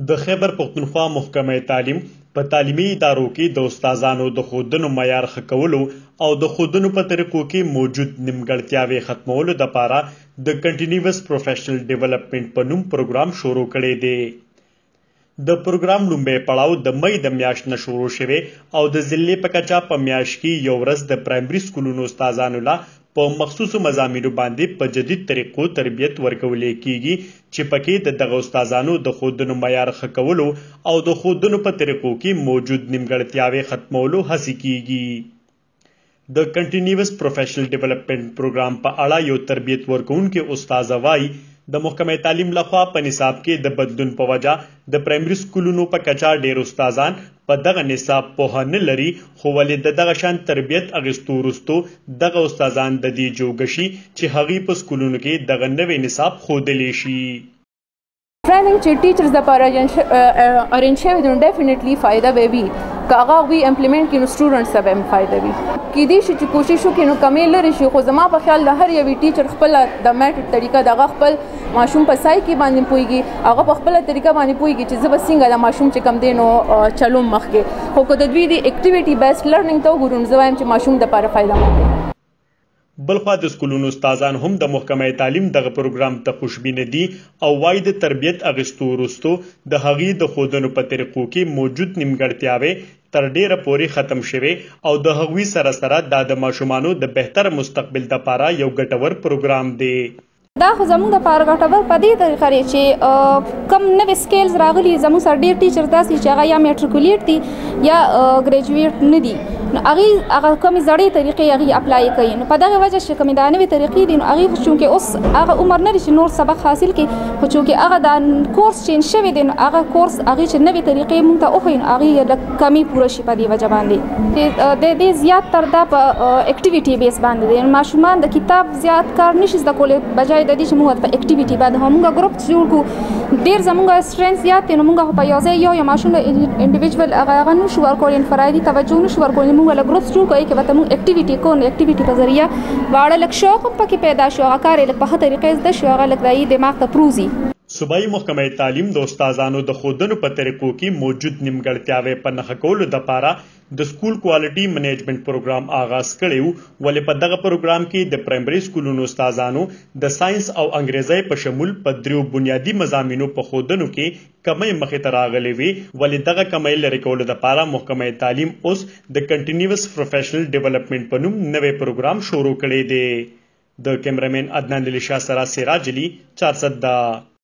د خیبر پختونخوا محکمه تعلیم په تعلیمي ادارو کې د استادانو د ښودنو معیار ښه کولو او د ښودنو په طریقو کې موجود نیمګړتیاوې ختمولو دپاره د کنټینیوس پروفیشنل ډیولپمنټ په نوم پروګرام شروع کړی دی. د پروګرام لومړی پړاو د مئی د میاشت نه شروع شوی او د ضلعې په کچه په میاشت کې یو ورځ د پرایمري سکولونو استادانو له په مخصوصو مضامینو باندې په جدید طریقو تربیت ورکولې کیږي چې پکې دغه استادانو د ښودنو معیار ښه کولو او د ښودنو په طریقو کې موجود نیمګړتیاوې ختمولو هڅې کیږي. د کنټینیوس پروفیشنل ډیولپمنټ پروګرام په اړه یو تربیت ورکوونکی استاد وایي د محکمه تعلیم لخوا په نصاب کې د بدلون په وجه د پرایمري سکولونو په کچه ډېر استادان په دغه نصاب پوهه نه لري، خو ولې د دغه شان تربیت اخیستو وروستو دغه استادان د دې جوګه شي چې هغوی په سکولونو کې دغه نوی نصاب ښودلی شي. ट्रेनिंग چې ټیچرز لپاره ارینج شوی دی نو ډیفینیټلی فایده به وي که هغه وي امپلیمنټ کړي نو سټوډنټس ته به هم فایده وي. کیدای شي چې کوشش وکړي نو کمې لرې شي، خو زما په خیال د هر یوې ټیچر خپله د میتډ طریقه د هغه خپل ماشوم په سای کې باندې پوهېږي، هغه په خپله طریقه باندې پوهېږي چې زه به څنګه د ماشوم چې کوم دی نو چلوم مخکې. خو که د دوی د اکټیویټي بیسډ لرنینګ ته وګورو نو زه وایم چې ماشوم دپاره فایده مند دی. بلخوا د سکولونو استادان هم د محکمه تعلیم دغه پروګرام ته خوشبینه دي او وايي د تربیت اخیستو وروستو د هغې د ښودنو په طریقو کې موجود نیمګړتیاوې تر ډیره پورې ختم شوي او د هغوی سره سره دا د ماشومانو د بهتر مستقبل دپاره یو ګټور پروګرام دی. دا خو زموږ دپاره ګټور په دې طریقه دی چې کم نوې سکیلز راغلي زموږ سره ډېر ټیچر داسې چې هغه یا میټریکولیټ دي یا ګریجویټ نه دي، نو هغه کومې زړې طریقې هغې اپلای کوي. نو په دغه وجه چې کومې دا نوې طریقې دي نو هغې چونکې اوس هغه عمر نه دی چې نور سبق حاصل کړي، خو چونکې هغه دا کورس چینج شوی دی نو هغه کورس هغې چې نوې طریقې مونږ ته وښیي نو هغې لږ کمې پوره شي په دې وجه باندې. د دې زیات تر دا په اکټیویټي بیس باندې دی. ماشومان د کتاب زیات کار نشي زده کولی، بجای د دې چې موږ په اکټیویټي باندې هم موږ ګروپ جوړ کړو. ډېر زموږ سټرینث زیات دی نو موږ په یو ځای یو ماشوم له انډیویجوال هغه نشو ورکولی، انفرادي توجه نشو ورکولی. موږ له ګروپس جوړ کړو کې به موږ اکټیویټي کوو، نو اکټیویټي په ذریعه واړه لږ شوق هم پکې پیدا شو، هغه کار یې لږ په ښه طریقې زده شو، هغه لږ د دماغ ته پروزي. صوبایي محکمه تعلیم د استادانو د ښودنو په طریقو کې موجود نیمګړتیاوې په نښه کولو دپاره د سکول کوالټي منیجمنټ پروګرام آغاز کړی و، ولې په دغه پروګرام کې د پرایمري سکولونو استادانو د ساینس او انګریزۍ په شمول په 3 بنیادي مضامینو په ښودنو کې کمۍ مخې ته راغلې وې، ولې دغه کمۍ لرې کولو دپاره محکمه تعلیم اوس د کنټینیوس پروفیشنل ډیولپمنټ په نوم نوی پروګرام شروع کړی دی. د کیمرامین عدنان علی شاه سره سراج علي 410.